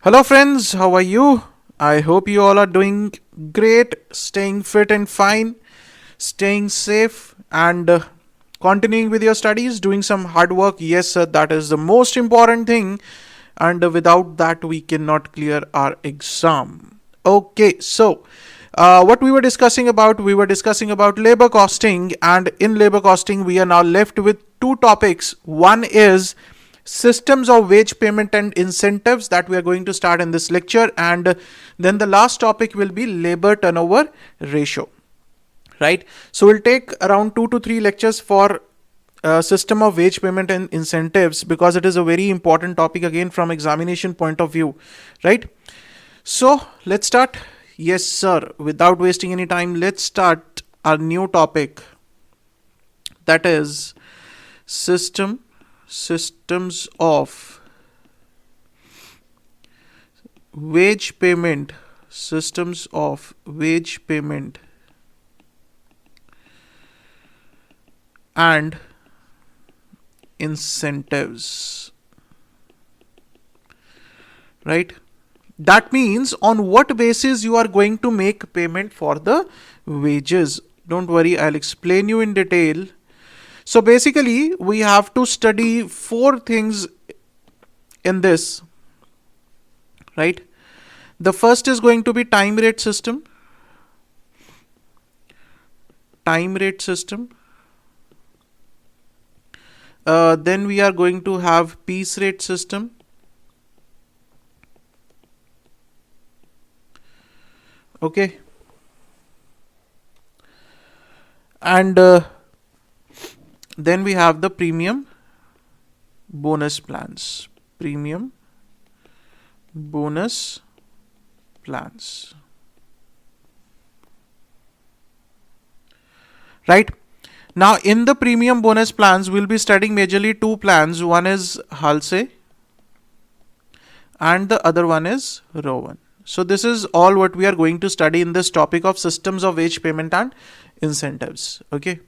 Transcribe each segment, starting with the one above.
Hello, friends. How are you? I hope you all are doing great, staying fit and fine, staying safe, and continuing with your studies, doing some hard work. Yes, sir, that is the most important thing. And without that, we cannot clear our exam. Okay, so what we were discussing about labor costing, and in labor costing, we are now left with two topics. One is systems of wage payment and incentives that we are going to start in this lecture, and then the last topic will be labor turnover ratio, right? So we'll take around 2 to 3 lectures for system of wage payment and incentives, because it is a very important topic again from examination point of view, right? So let's start. Yes, sir, without wasting any time, let's start our new topic, that is systems of wage payment, systems of wage payment and incentives, right? That means on what basis you are going to make payment for the wages. Don't worry, I'll explain you in detail. So basically we have to study four things in this, right? The first is going to be time rate system. Then we are going to have piece rate system. Okay. And then we have the premium bonus plans. Premium bonus plans. Right? Now, in the premium bonus plans, we'll be studying majorly two plans. One is Halsey and the other one is Rowan. So this is all what we are going to study in this topic of systems of wage payment and incentives. Okay.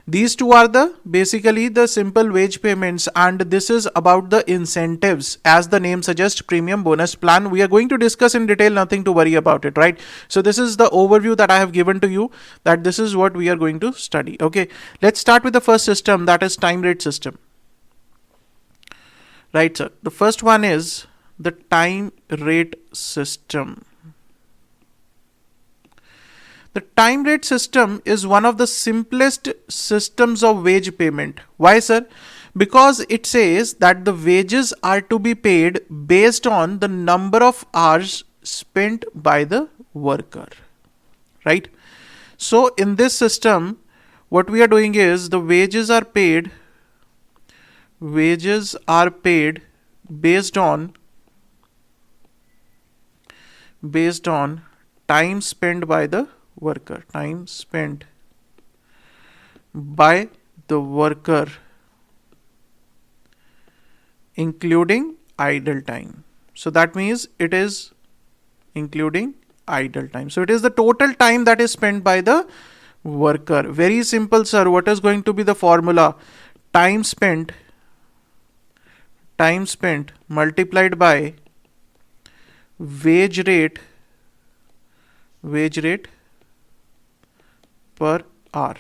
These two are basically the simple wage payments, and this is about the incentives. As the name suggests, premium bonus plan, we are going to discuss in detail, nothing to worry about it, right? So this is the overview that I have given to you, that this is what we are going to study. Okay, let's start with the first system, that is time rate system. Right, sir. The first one is the time rate system. The time rate system is one of the simplest systems of wage payment. Why, sir? Because it says that the wages are to be paid based on the number of hours spent by the worker. Right? So in this system, what we are doing is the wages are paid based on time spent by the worker, including idle time. So that means it is including idle time. So it is the total time that is spent by the worker. Very simple, sir. What is going to be the formula? Time spent multiplied by wage rate per hour,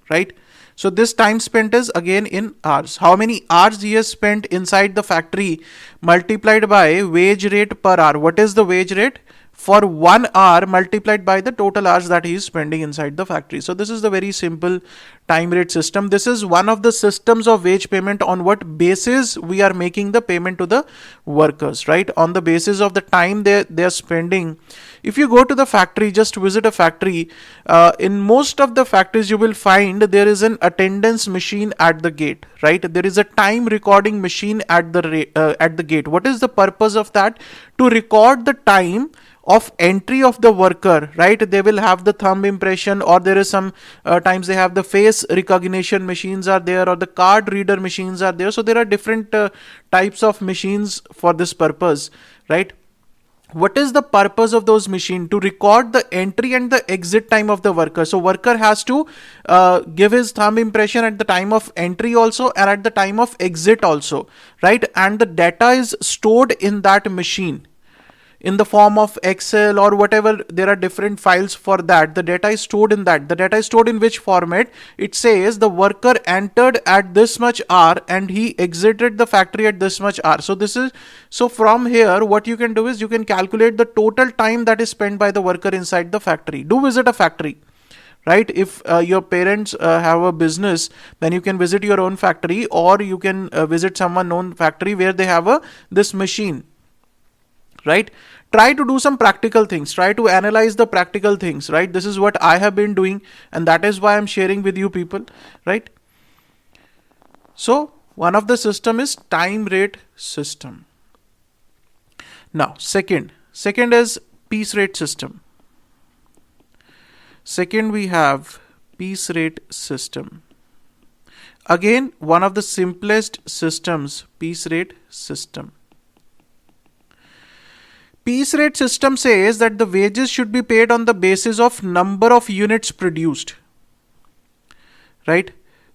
right? So this time spent is again in hours. How many hours he has spent inside the factory multiplied by wage rate per hour. What is the wage rate? For 1 hour multiplied by the total hours that he is spending inside the factory. So this is the very simple time rate system. This is one of the systems of wage payment on what basis we are making the payment to the workers, right? On the basis of the time they are spending. If you go to the factory, just visit a factory, in most of the factories you will find there is an attendance machine at the gate, right? There is a time recording machine at the gate. What is the purpose of that? To record the time of entry of the worker, right? They will have the thumb impression, or there is some times they have the face recognition machines are there, or the card reader machines are there. So there are different types of machines for this purpose, right? what is the purpose of those machine? To record the entry and the exit time of the worker. So worker has to give his thumb impression at the time of entry also and at the time of exit also, right? And the data is stored in that machine in the form of Excel or whatever. There are different files for that. The data is stored in that. The data is stored in which format? It says the worker entered at this much hour and he exited the factory at this much hour. So from here what you can do is you can calculate the total time that is spent by the worker inside the factory. Do visit a factory, right? If your parents have a business, then you can visit your own factory, or you can visit someone's own factory where they have this machine, right? Try to do some practical things, try to analyze the practical things, right? This is what I have been doing, and that is why I'm sharing with you people, right? So one of the system is time rate system. Now second is piece rate system. Second we have piece rate system. Again, one of the simplest systems, piece rate system. Piece rate system says that the wages should be paid on the basis of number of units produced, right?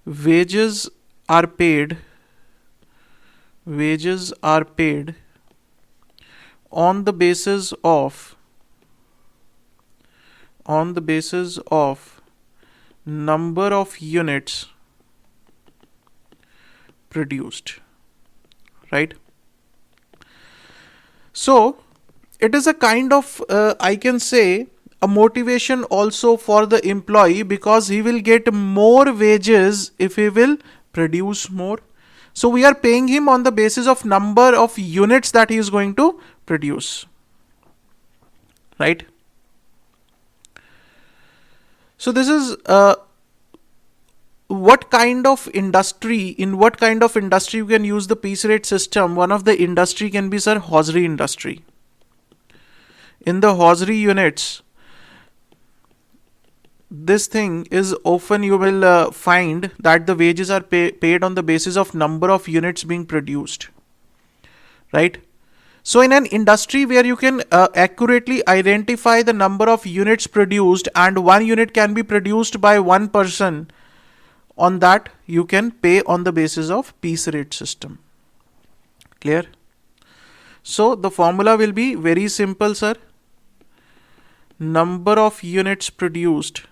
Wages are paid on the basis of number of units produced, right? So it is a kind of I can say a motivation also for the employee, because he will get more wages if he will produce more. So we are paying him on the basis of number of units that he is going to produce, right? So this is in what kind of industry you can use the piece rate system. One of the industry can be, sir, hosiery industry. In the hosiery units, this thing is often you will find that the wages are paid on the basis of number of units being produced, right? So in an industry where you can accurately identify the number of units produced and one unit can be produced by one person, on that you can pay on the basis of piece rate system. Clear? So the formula will be very simple, sir. Number of units produced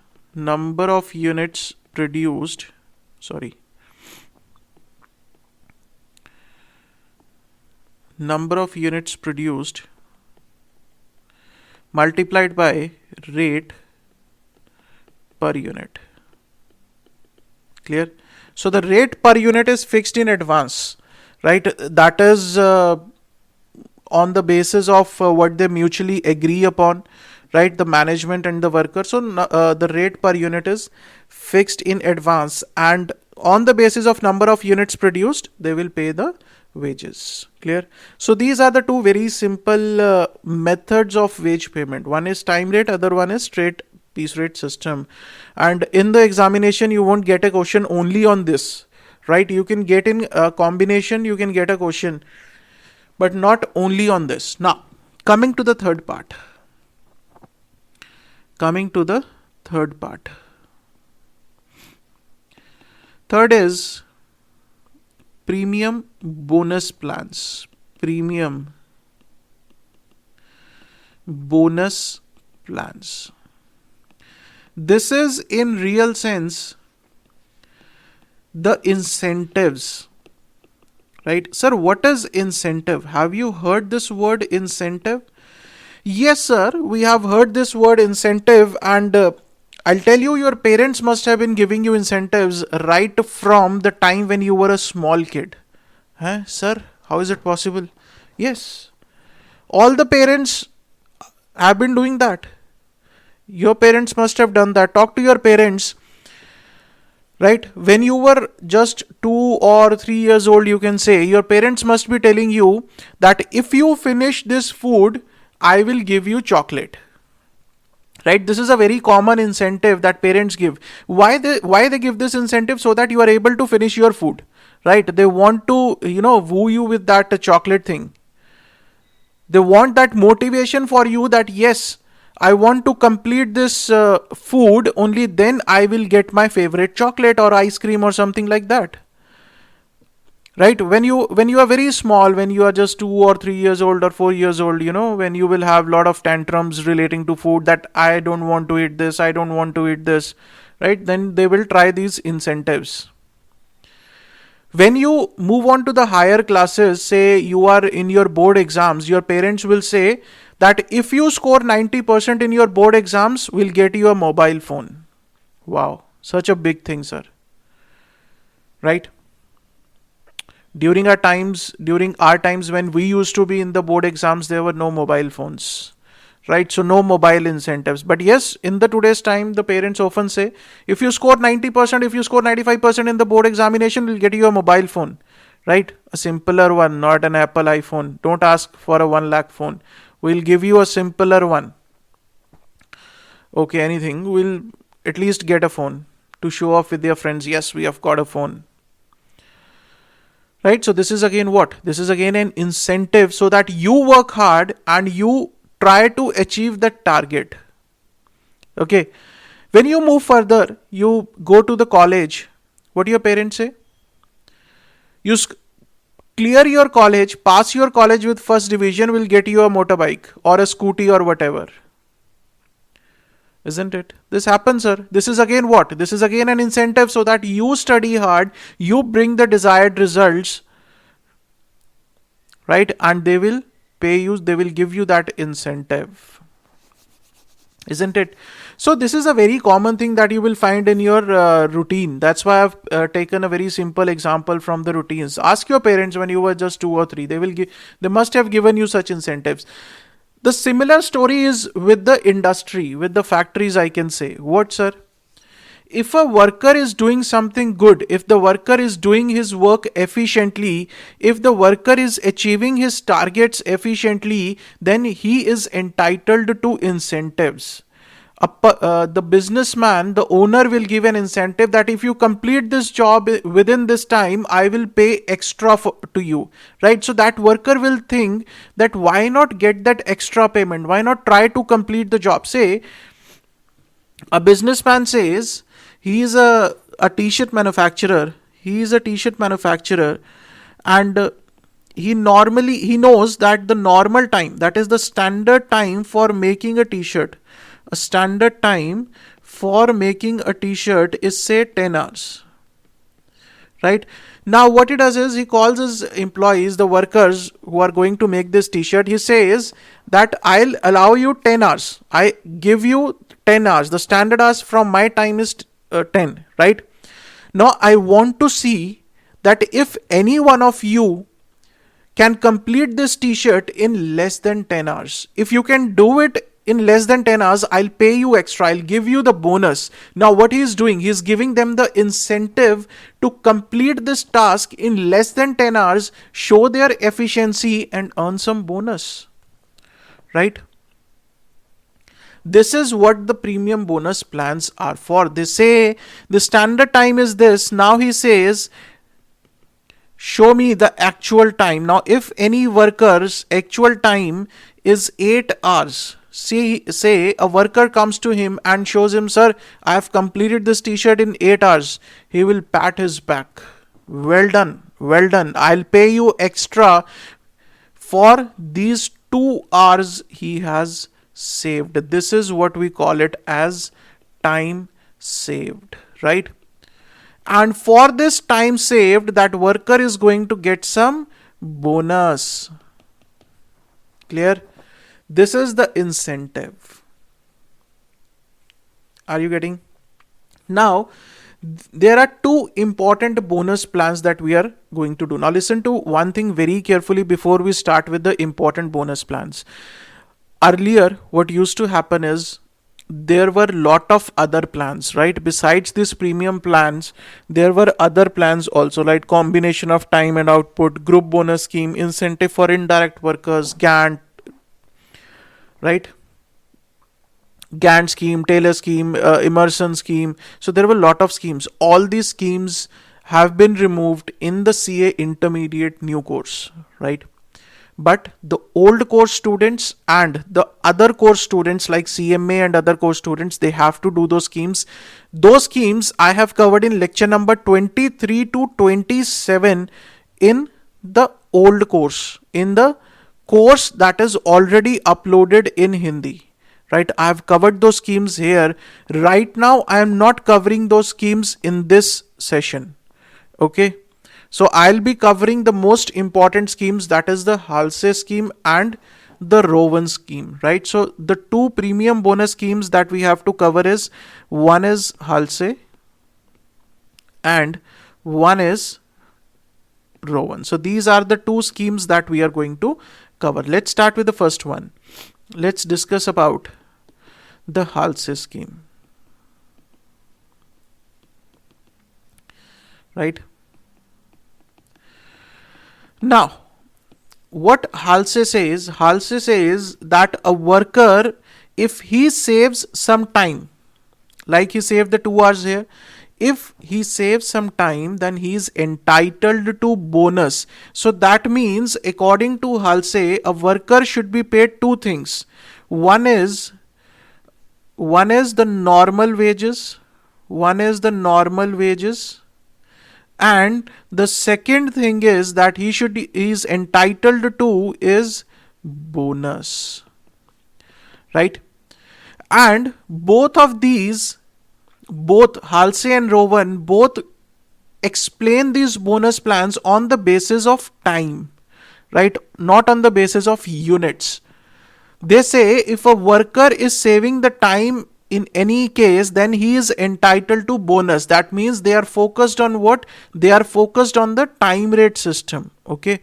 multiplied by rate per unit. Clear? So the rate per unit is fixed in advance, right? That is on the basis of what they mutually agree upon, right? The management and the worker. So the rate per unit is fixed in advance, and on the basis of number of units produced, they will pay the wages. Clear? So these are the two very simple methods of wage payment. One is time rate, other one is straight piece rate system. And in the examination you won't get a question only on this, right? You can get in a combination, you can get a question, but not only on this. Now coming to the third part. Third is premium bonus plans. This is in real sense the incentives, right? Sir, what is incentive? Have you heard this word incentive? Yes, sir, we have heard this word incentive, and I'll tell you, your parents must have been giving you incentives right from the time when you were a small kid. Huh? Sir, how is it possible? Yes, all the parents have been doing that. Your parents must have done that. Talk to your parents, right? When you were just 2 or 3 years old, you can say, your parents must be telling you that if you finish this food, I will give you chocolate. Right? This is a very common incentive that parents give. Why they give this incentive? So that you are able to finish your food. Right? They want to, woo you with that chocolate thing. They want that motivation for you that yes, I want to complete this food, only then I will get my favorite chocolate or ice cream or something like that. Right, when you are very small, when you are just 2 or 3 years old or 4 years old, when you will have lot of tantrums relating to food, that I don't want to eat this, I don't want to eat this, right? Then they will try these incentives. When you move on to the higher classes, say you are in your board exams, your parents will say that if you score 90% in your board exams, we'll get you a mobile phone. Wow, such a big thing, sir. Right? During our times when we used to be in the board exams, there were no mobile phones, right? So no mobile incentives. But yes, in the today's time, the parents often say, if you score 90%, if you score 95% in the board examination, we'll get you a mobile phone, right? A simpler one, not an Apple iPhone. Don't ask for a 1 lakh phone. We'll give you a simpler one. Okay, anything. We'll at least get a phone to show off with your friends. Yes, we have got a phone. Right? So this is again what? This is again an incentive so that you work hard and you try to achieve that target. Okay. When you move further, you go to the college. What do your parents say? You clear your college, pass your college with first division, will get you a motorbike or a scooty or whatever. Isn't it? This happens, sir. This is again what? This is again an incentive so that you study hard, you bring the desired results, right? And they will pay you, they will give you that incentive. Isn't it? So this is a very common thing that you will find in your routine. That's why I've taken a very simple example from the routines. Ask your parents when you were just 2 or 3. They must have given you such incentives. The similar story is with the industry, with the factories, I can say. What, sir? If a worker is doing something good, if the worker is doing his work efficiently, if the worker is achieving his targets efficiently, then he is entitled to incentives. The businessman, the owner will give an incentive that if you complete this job within this time, I will pay extra to you, right? So that worker will think that why not get that extra payment? Why not try to complete the job? Say a businessman says he is a t-shirt manufacturer. He is a t-shirt manufacturer and he knows that the normal time, that is the standard time for making a t-shirt, a standard time for making a t-shirt is say 10 hours, right? Now what he does is he calls his employees, the workers who are going to make this t-shirt, he says that I'll allow you 10 hours, I give you 10 hours, the standard hours from my time is 10, right? Now I want to see that if any one of you can complete this t-shirt in less than 10 hours. If you can do it in less than 10 hours, I'll pay you extra. I'll give you the bonus. Now what he is doing, he is giving them the incentive to complete this task in less than 10 hours, show their efficiency and earn some bonus. Right? This is what the premium bonus plans are for. They say the standard time is this. Now he says, show me the actual time. Now, if any worker's actual time is 8 hours, say a worker comes to him and shows him, sir, I have completed this t-shirt in 8 hours. He will pat his back. Well done, well done. I'll pay you extra for these 2 hours he has saved. This is what we call it as time saved, right? And for this time saved, that worker is going to get some bonus. Clear? This is the incentive. Are you getting? Now, there are two important bonus plans that we are going to do. Now, listen to one thing very carefully before we start with the important bonus plans. Earlier, what used to happen is there were lot of other plans, right? Besides these premium plans, there were other plans also, like combination of time and output, group bonus scheme, incentive for indirect workers, Gantt, right? Gantt scheme, Taylor scheme, Emerson scheme. So there were a lot of schemes. All these schemes have been removed in the CA intermediate new course, right? but the old course students and the other course students like CMA and other course students, they have to do those schemes. Those schemes I have covered in lecture number 23 to 27 in the old course, in the course that is already uploaded in Hindi. Right, I have covered those schemes here. Right now I am not covering those schemes in this session. Okay, so I'll be covering the most important schemes, that is the Halsey scheme and the Rowan scheme, right? So the two premium bonus schemes that we have to cover is, one is Halsey and one is Rowan. So these are the two schemes that we are going to cover. Let's start with the first one. Let's discuss about the Halsey scheme. Right? Now, what Halsey says that a worker, if he saves some time, like he saved the 2 hours here, if he saves some time, then he is entitled to bonus. So that means, according to Halsey, a worker should be paid two things. One is the normal wages. And the second thing is that he is entitled to is bonus. Right? And both of these, both Halsey and Rowan, both explain these bonus plans on the basis of time, right? Not on the basis of units. They say if a worker is saving the time in any case, then he is entitled to bonus. That means they are focused on what? They are focused on the time rate system. Okay.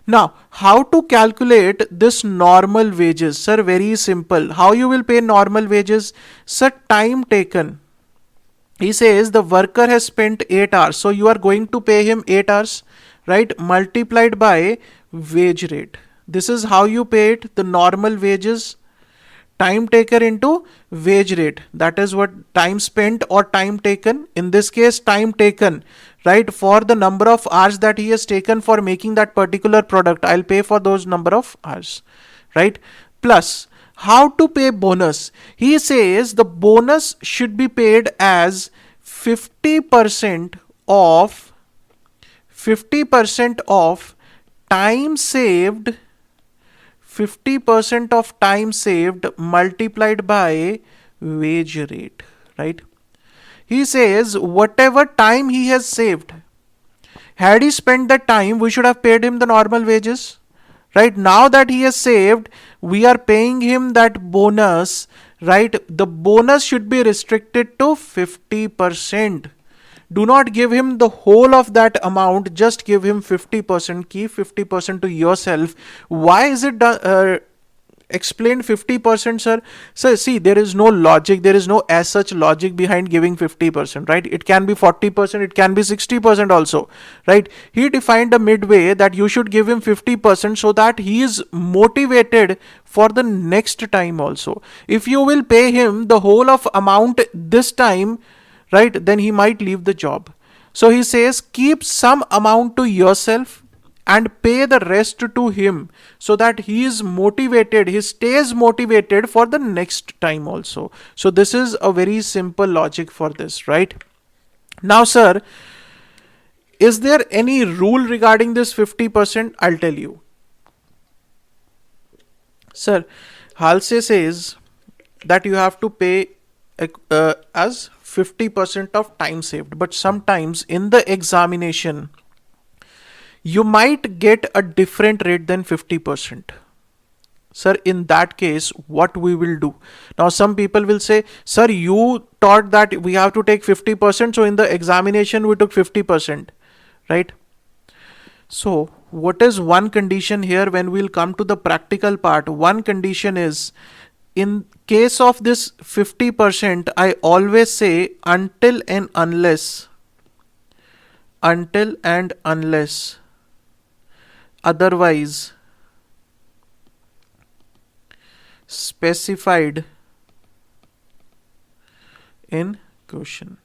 Now, how to calculate this normal wages? Sir, very simple. How you will pay normal wages? Sir, time taken. He says the worker has spent 8 hours. So you are going to pay him 8 hours, right? Multiplied by wage rate. This is how you pay it, the normal wages. Time taken into wage rate. That is what time spent or time taken. In this case, time taken, right? For the number of hours that he has taken for making that particular product, I'll pay for those number of hours, right? Plus, how to pay bonus? He says the bonus should be paid as 50% of time saved, 50% of time saved multiplied by wage rate, right? He says whatever time he has saved, had he spent that time, we should have paid him the normal wages. Right, now that he has saved, we are paying him that bonus, right? The bonus should be restricted to 50%. Do not give him the whole of that amount, just give him 50%. Keep 50% to yourself. Why is it explained 50%, sir? So see, there is no logic, there is no as such logic behind giving 50%, right? It can be 40%, it can be 60% also, right? He defined a midway that you should give him 50% so that he is motivated for the next time also. If you will pay him the whole of amount this time, right, then he might leave the job. So he says keep some amount to yourself and pay the rest to him so that he is motivated, he stays motivated for the next time also. So this is a very simple logic for this, right? Now, sir, is there any rule regarding this 50%? I'll tell you. Sir, Halsey says that you have to pay as 50% of time saved, but sometimes in the examination you might get a different rate than 50%. Sir, in that case, what we will do? Now, some people will say, sir, you taught that we have to take 50%, so in the examination we took 50%, right? So, what is one condition here when we'll come to the practical part? One condition is, in case of this 50%, I always say until and unless otherwise specified in question.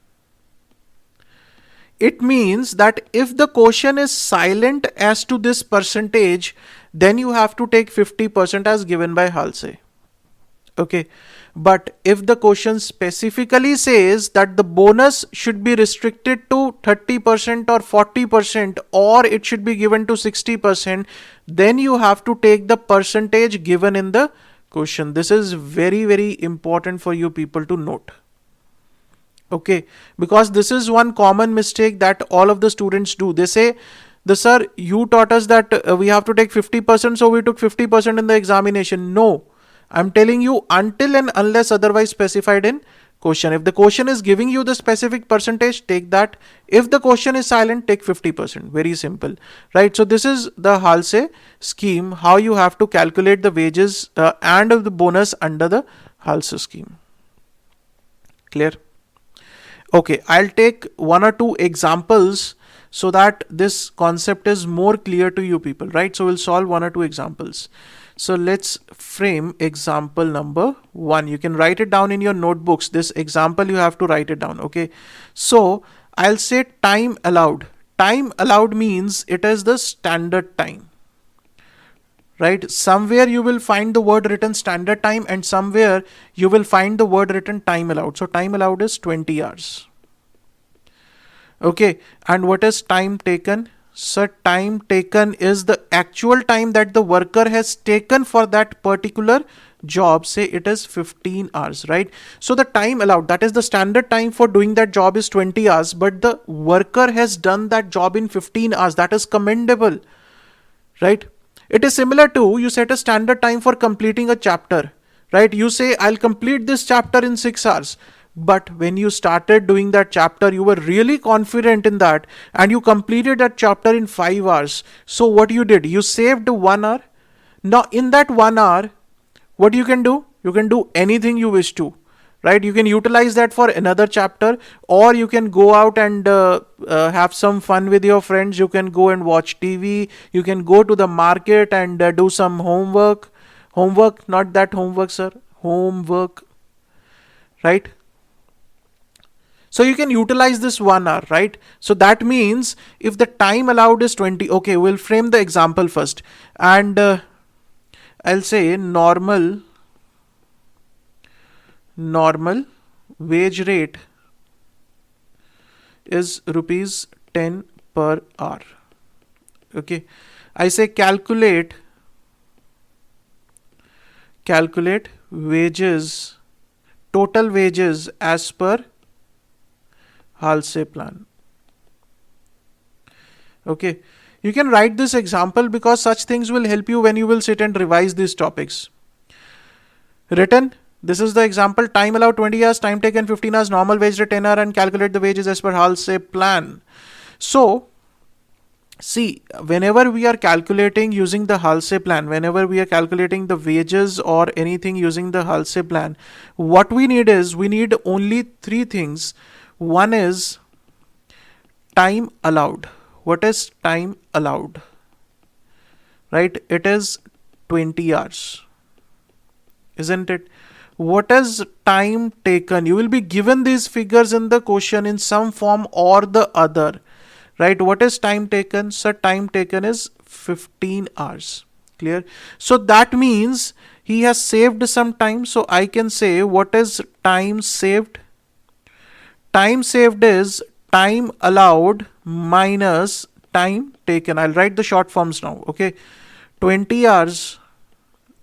it means that if the question is silent as to this percentage, then you have to take 50% as given by Halsey. Okay, but if the question specifically says that the bonus should be restricted to 30% or 40%, or it should be given to 60%, then you have to take the percentage given in the question. This is very, very important for you people to note. Okay, because this is one common mistake that all of the students do. They say, the sir, you taught us that we have to take 50%, so we took 50% in the examination. No, I'm telling you, until and unless otherwise specified in question. If the question is giving you the specific percentage, take that. If the question is silent, take 50%. Very simple, right? So this is the Halsey scheme, how you have to calculate the wages and the bonus under the Halsey scheme. Clear? Okay, I'll take one or two examples so that this concept is more clear to you people, right? So we'll solve one or two examples. So let's frame example number 1. You can write it down in your notebooks. This example you have to write it down. Okay. So I'll say time allowed. Time allowed means it is the standard time. Right? Somewhere you will find the word written standard time and somewhere you will find the word written time allowed. So time allowed is 20 hours. Okay. And what is time taken? So time taken is the actual time that the worker has taken for that particular job. Say it is 15 hours, right? So the time allowed, that is the standard time for doing that job, is 20 hours, but the worker has done that job in 15 hours. That is commendable, right? It is similar to, you set a standard time for completing a chapter, right? You say, I'll complete this chapter in 6 hours. But when you started doing that chapter, you were really confident in that and you completed that chapter in 5 hours. So what you did, you saved 1 hour. Now in that 1 hour, what you can do? You can do anything you wish to, right? You can utilize that for another chapter, or you can go out and have some fun with your friends. You can go and watch TV. You can go to the market and do some homework. Homework, not that homework, sir. Homework, right? So you can utilize this 1 hour, right? So that means if the time allowed is 20, okay, we'll frame the example first. And I'll say normal wage rate is rupees 10 per hour. Okay. I say calculate wages, total wages as per Halsey plan. Okay, you can write this example because such things will help you when you will sit and revise these topics. Written, this is the example: time allowed 20 hours, time taken 15 hours, normal wage rate 10 hours, and calculate the wages as per Halsey plan. So see, whenever we are calculating using the Halsey plan, whenever we are calculating the wages or anything using the Halsey plan, what we need is, we need only 3 things. One is time allowed. What is time allowed? Right? It is 20 hours. Isn't it? What is time taken? You will be given these figures in the question in some form or the other. Right? What is time taken? So time taken is 15 hours. Clear? So that means he has saved some time. So I can say, what is time saved? Time saved is time allowed minus time taken. I'll write the short forms now. Okay. 20 hours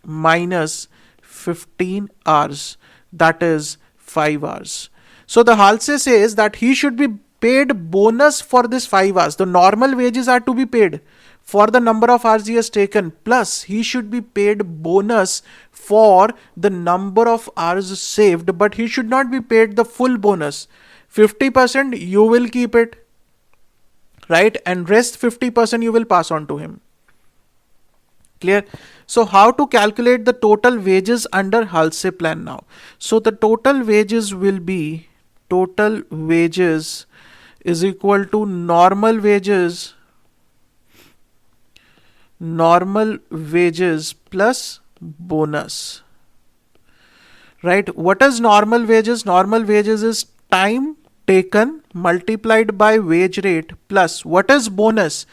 minus 15 hours. That is 5 hours. So the Halsey says that he should be paid bonus for this 5 hours. The normal wages are to be paid for the number of hours he has taken. Plus he should be paid bonus for the number of hours saved. But he should not be paid the full bonus. 50% you will keep it, right? And rest 50% you will pass on to him. Clear? So how to calculate the total wages under Halsey plan now? So the total wages will be, total wages is equal to normal wages plus bonus. Right? What is normal wages? Normal wages is time taken multiplied by wage rate plus what is bonus?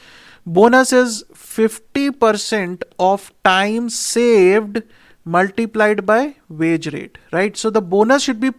Bonus is 50% of time saved multiplied by wage rate, right? So the bonus should be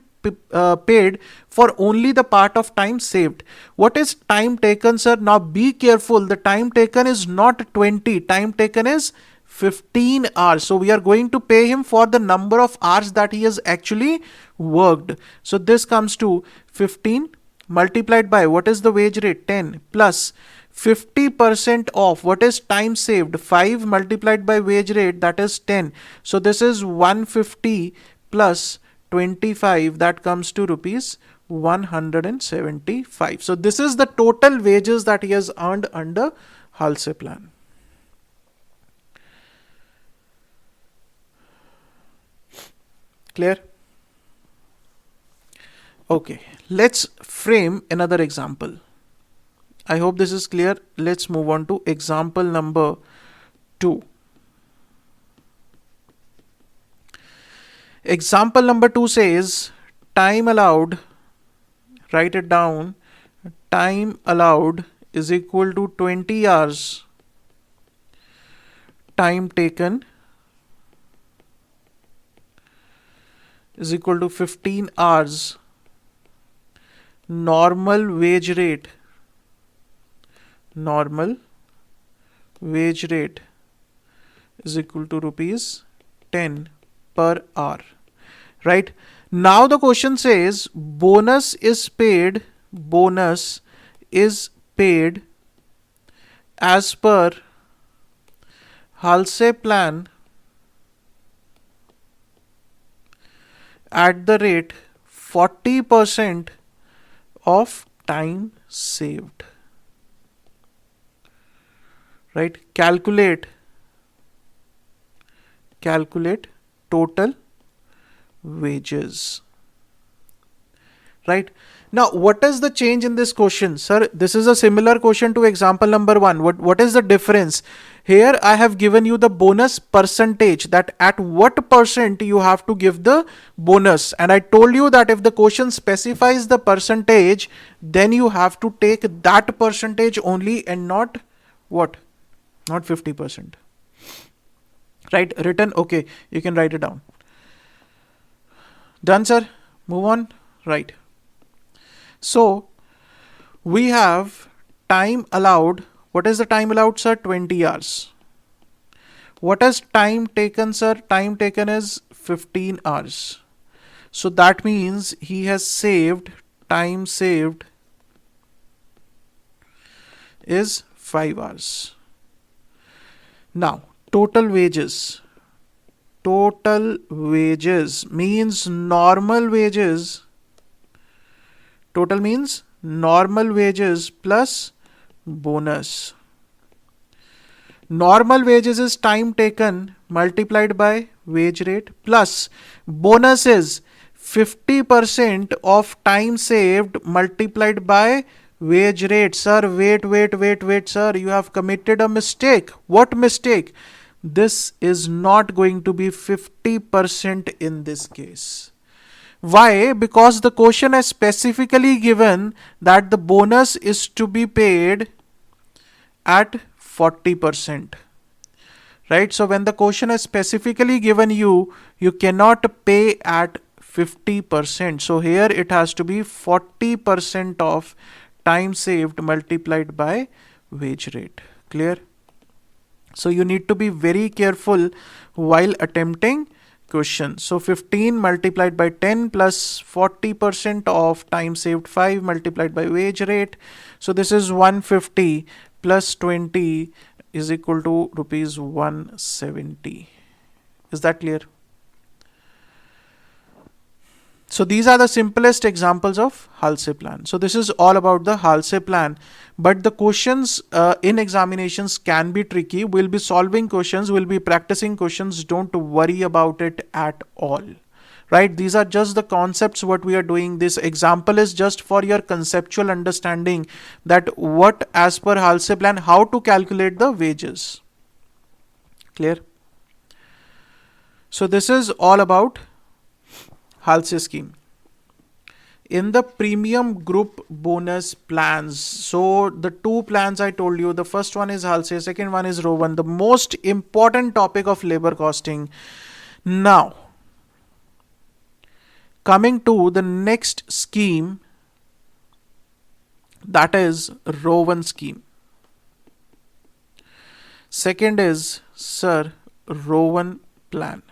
paid for only the part of time saved. What is time taken, sir? Now be careful. The time taken is not 20. Time taken is 15 hours. So we are going to pay him for the number of hours that he has actually worked. So this comes to 15 multiplied by what is the wage rate? 10 plus 50% of what is time saved? 5 multiplied by wage rate, that is 10. So this is 150 plus 25, that comes to rupees 175. So this is the total wages that he has earned under Halse plan. Clear? Okay, let's frame another example. I hope this is clear. Let's move on to example number 2. Example number 2 says time allowed, write it down, time allowed is equal to 20 hours time taken is equal to 15 hours normal wage rate is equal to rupees 10 per hour. Right? Now the question says bonus is paid as per Halse plan at the rate 40% of time saved. Right? Calculate total wages. Right? Now, what is the change in this question? Sir, this is a similar question to example number 1. What is the difference? Here I have given you the bonus percentage, that at what percent you have to give the bonus. And I told you that if the question specifies the percentage, then you have to take that percentage only and not what? Not 50%. Right? Written? Okay. You can write it down. Done, sir? Move on. Right. So we have time allowed. What is the time allowed, sir? 20 hours. What is time taken, sir? Time taken is 15 hours. So that means he has saved, time saved is 5 hours. Now, total wages. Total wages means normal wages. Total means normal wages plus bonus. Normal wages is time taken multiplied by wage rate plus bonus is 50% of time saved multiplied by wage rate. Sir, wait, sir. You have committed a mistake. What mistake? This is not going to be 50% in this case. Why? Because the question has specifically given that the bonus is to be paid at 40%. Right? So when the question has specifically given you cannot pay at 50%. So here it has to be 40% of time saved multiplied by wage rate. Clear? So you need to be very careful while attempting question. So 15 multiplied by 10 plus 40% of time saved 5 multiplied by wage rate. So this is 150 plus 20 is equal to rupees 170. Is that clear? So these are the simplest examples of Halse plan. So this is all about the Halse plan. But the questions in examinations can be tricky. We'll be solving questions. We'll be practicing questions. Don't worry about it at all. Right? These are just the concepts what we are doing. This example is just for your conceptual understanding that what as per Halse plan, how to calculate the wages. Clear? So this is all about Halse scheme. in the premium group bonus plans. So the two plans I told you, the first one is Halsey, second one is Rowan, the most important topic of labor costing. Now, coming to the next scheme, that is Rowan scheme. Second is, sir, Rowan plan.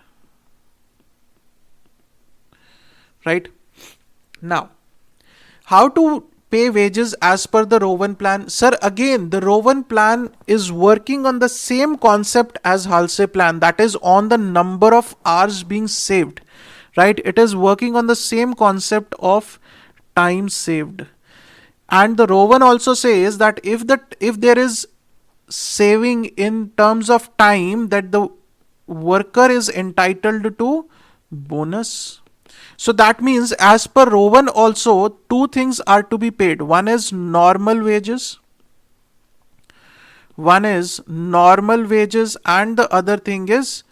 Right? Now, how to pay wages as per the Rowan plan? Sir, again, the Rowan plan is working on the same concept as Halsey plan, that is on the number of hours being saved. Right? It is working on the same concept of time saved. And the Rowan also says that if there is saving in terms of time, that the worker is entitled to bonus. So that means as per Rowan also, two things are to be paid. One is normal wages. One is normal wages and the other thing is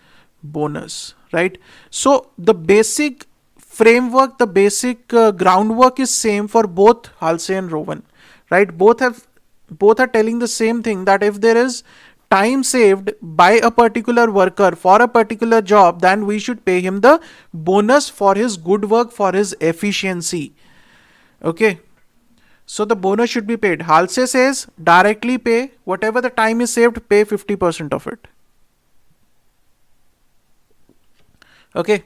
bonus, right? So the basic framework, the basic groundwork is same for both Halsey and Rowan, right? Both are telling the same thing, that if there is time saved by a particular worker for a particular job, then we should pay him the bonus for his good work, for his efficiency. Okay. So the bonus should be paid. Halsey says directly pay whatever the time is saved, pay 50% of it. Okay.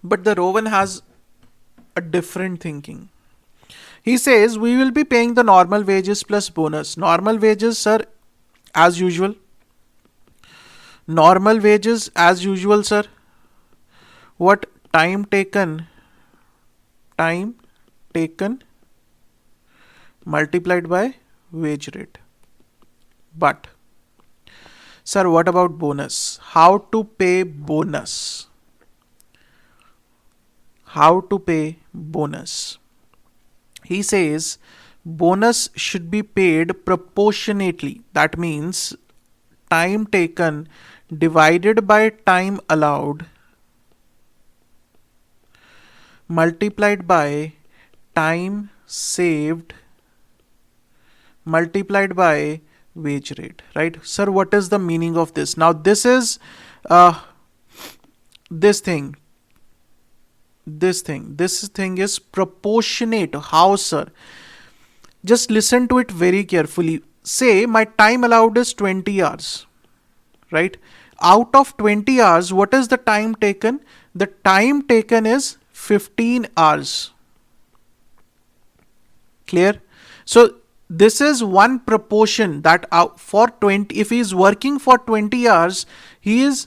But the Rowan has a different thinking. He says we will be paying the normal wages plus bonus. Normal wages, sir, as usual. Normal wages as usual, sir. What? Time taken multiplied by wage rate. But, sir, what about bonus? How to pay bonus? How to pay bonus? He says bonus should be paid proportionately. That means time taken divided by time allowed multiplied by time saved multiplied by wage rate, right? Sir, what is the meaning of this? Now this is this thing is proportionate. How, sir? Just listen to it very carefully. Say my time allowed is 20 hours, right? Out of 20 hours, what is the time taken? The time taken is 15 hours. Clear? So this is one proportion, that for 20, if he is working for 20 hours, he is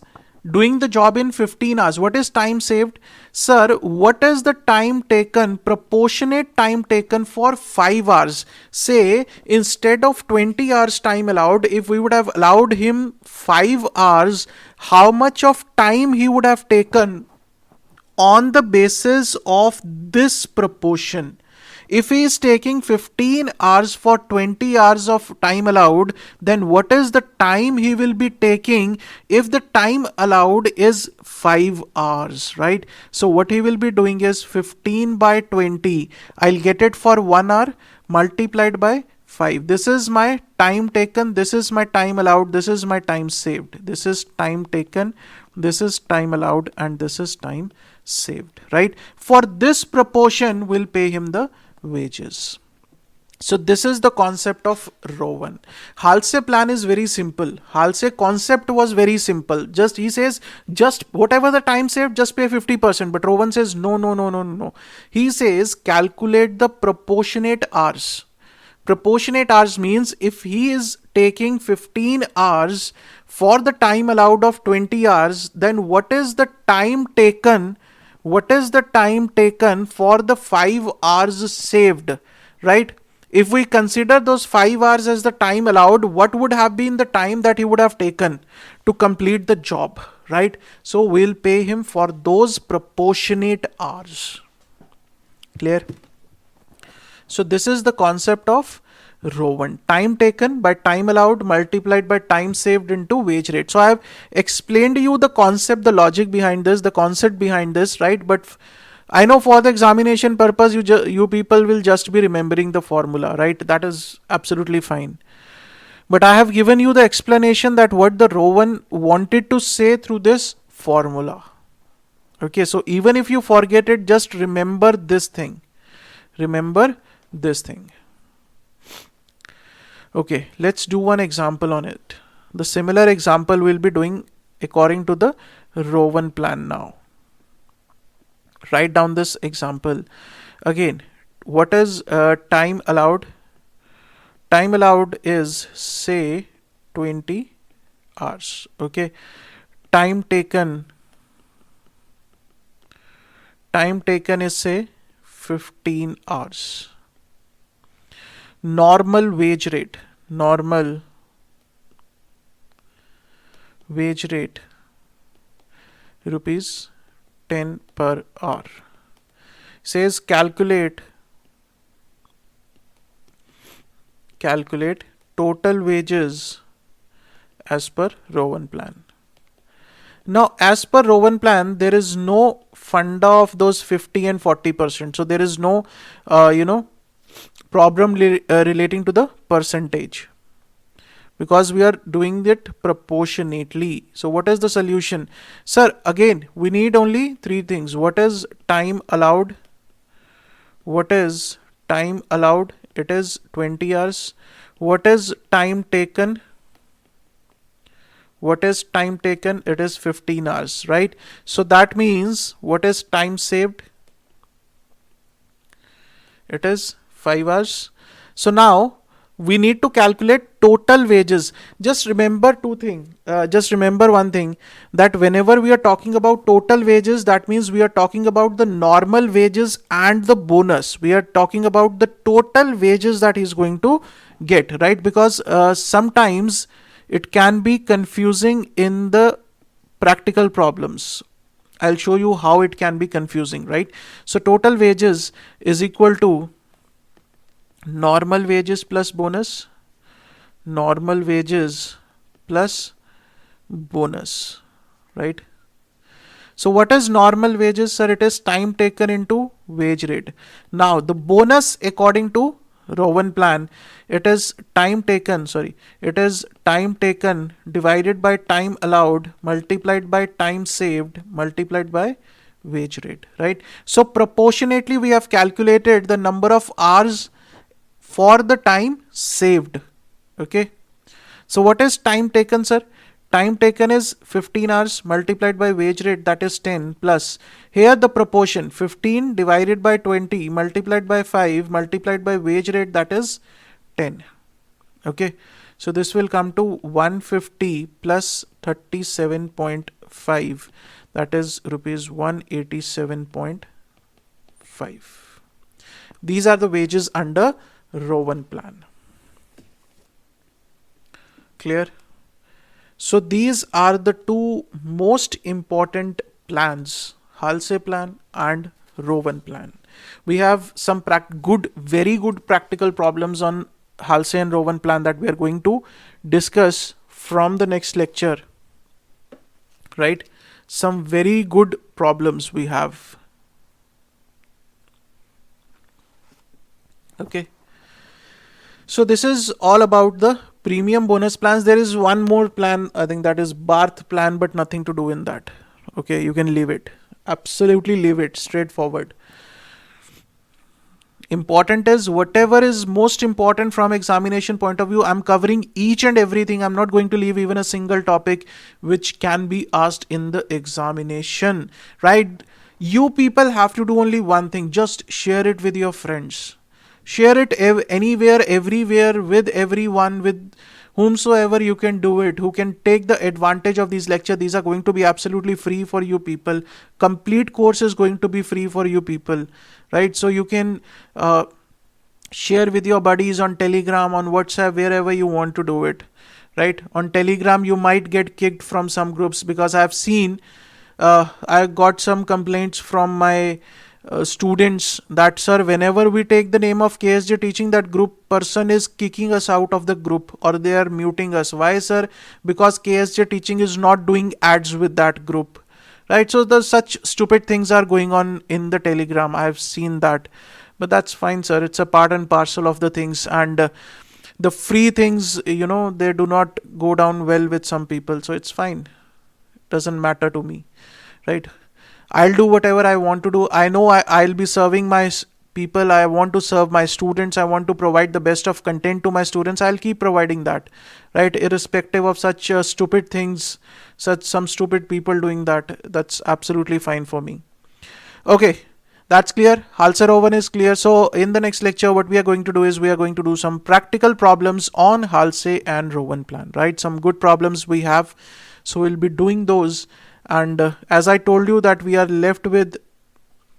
doing the job in 15 hours. What is time saved? Sir, what is the time taken, proportionate time taken for 5 hours? Say, instead of 20 hours time allowed, if we would have allowed him 5 hours, how much of time he would have taken on the basis of this proportion? If he is taking 15 hours for 20 hours of time allowed, then what is the time he will be taking if the time allowed is 5 hours, right? So what he will be doing is 15 by 20. I'll get it for 1 hour multiplied by 5. This is my time taken. This is my time allowed. This is my time saved. This is time taken. This is time allowed. And this is time saved, right? For this proportion, we'll pay him the wages. So this is the concept of Rowan. Halsey plan is very simple. Halsey concept was very simple. Just he says, just whatever the time saved, just pay 50%. But Rowan says, no. He says, calculate the proportionate hours. Proportionate hours means if he is taking 15 hours for the time allowed of 20 hours, then what is the time taken? What is the time taken for the 5 hours saved, right? If we consider those 5 hours as the time allowed, what would have been the time that he would have taken to complete the job, right? So we'll pay him for those proportionate hours. Clear? So this is the concept of Rowan. Time taken by time allowed multiplied by time saved into wage rate. So I have explained to you the concept, the logic behind this, the concept behind this, right? But I know for the examination purpose, you people will just be remembering the formula, right? That is absolutely fine. But I have given you the explanation that what the Rowan wanted to say through this formula. Okay, so even if you forget it, just remember this thing. Remember this thing. Okay, let's do one example on it. The similar example we'll be doing according to the Rowan plan now. Write down this example. Again, what is time allowed? Time allowed is say 20 hours. Okay, time taken is say 15 hours. Normal wage rate rupees 10 per hour. Says calculate total wages as per Rowan plan. Now, as per Rowan plan, there is no funda of those 50 and 40%. So there is no, problem relating to the percentage, because we are doing it proportionately. So what is the solution? Sir, again, we need only three things. What is time allowed? It is 20 hours. What is time taken? It is 15 hours, right? So that means what is time saved? It is 5 hours. So now we need to calculate total wages. Just remember one thing, that whenever we are talking about total wages, that means we are talking about the normal wages and the bonus. We are talking about the total wages that he's going to get, right? Because sometimes it can be confusing in the practical problems. I'll show you how it can be confusing, right? So total wages is equal to normal wages plus bonus, right? So what is normal wages, sir? It is time taken into wage rate. Now the bonus, according to Rowan plan, it is time taken divided by time allowed multiplied by time saved multiplied by wage rate, right? So proportionately we have calculated the number of hours for the time saved. Okay, so what is time taken, sir? Time taken is 15 hours multiplied by wage rate, that is 10, plus here the proportion 15 divided by 20 multiplied by 5 multiplied by wage rate, that is 10. Okay, so this will come to 150 plus 37.5, that is rupees 187.5. These are the wages under Rowan plan. Clear? So these are the two most important plans, Halsey plan and Rowan plan. We have some very good practical problems on Halsey and Rowan plan that we are going to discuss from the next lecture, right? Some very good problems we have. Okay. So this is all about the premium bonus plans. There is one more plan, I think, that is Barth plan, but nothing to do in that. Okay, you can leave it. Absolutely leave it, straightforward. Important is whatever is most important from examination point of view. I'm covering each and everything. I'm not going to leave even a single topic which can be asked in the examination, right? You people have to do only one thing. Just share it with your friends. Share it anywhere, everywhere, with everyone, with whomsoever you can do it, who can take the advantage of these lectures. These are going to be absolutely free for you people. Complete course is going to be free for you people, right? So you can share with your buddies on Telegram, on WhatsApp, wherever you want to do it, right? On Telegram, you might get kicked from some groups, because I've seen, I got some complaints from my students that, sir, whenever we take the name of KSJ teaching, that group person is kicking us out of the group, or they are muting us. Why, sir? Because KSJ teaching is not doing ads with that group, right? So the such stupid things are going on in the Telegram. I've seen that, but that's fine, sir. It's a part and parcel of the things. And the free things, they do not go down well with some people, so it's fine. Doesn't matter to me, right? I'll do whatever I want to do. I know I'll be serving my people. I want to serve my students. I want to provide the best of content to my students. I'll keep providing that, right? Irrespective of such stupid things, such some stupid people doing that. That's absolutely fine for me. Okay, that's clear. Halser Rowan is clear. So in the next lecture, what we are going to do is we are going to do some practical problems on Halsey and Rowan plan, right? Some good problems we have. So we'll be doing those. And as I told you that we are left with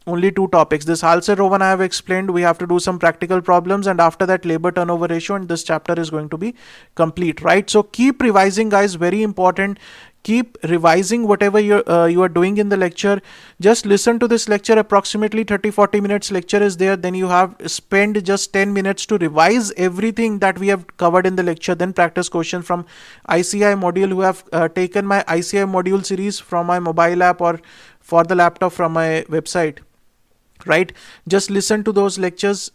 only two topics. This Halsey Rowan I have explained. We have to do some practical problems, and after that labor turnover ratio, and this chapter is going to be complete, right? So keep revising, guys. Very important. Keep revising whatever you are doing in the lecture. Just listen to this lecture. Approximately 30-40 minutes lecture is there. Then you have spend just 10 minutes to revise everything that we have covered in the lecture. Then practice question from ICI module. Who have taken my ICI module series from my mobile app or for the laptop from my website, right? Just listen to those lectures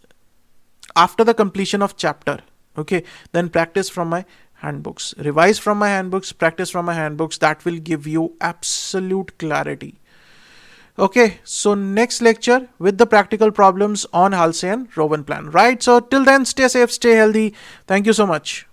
after the completion of chapter. Okay, then practice from my handbooks, revise from my handbooks, practice from my handbooks. That will give you absolute clarity. Okay, so next lecture with the practical problems on Halsey and Rowan plan, right? So till then, stay safe, stay healthy. Thank you so much.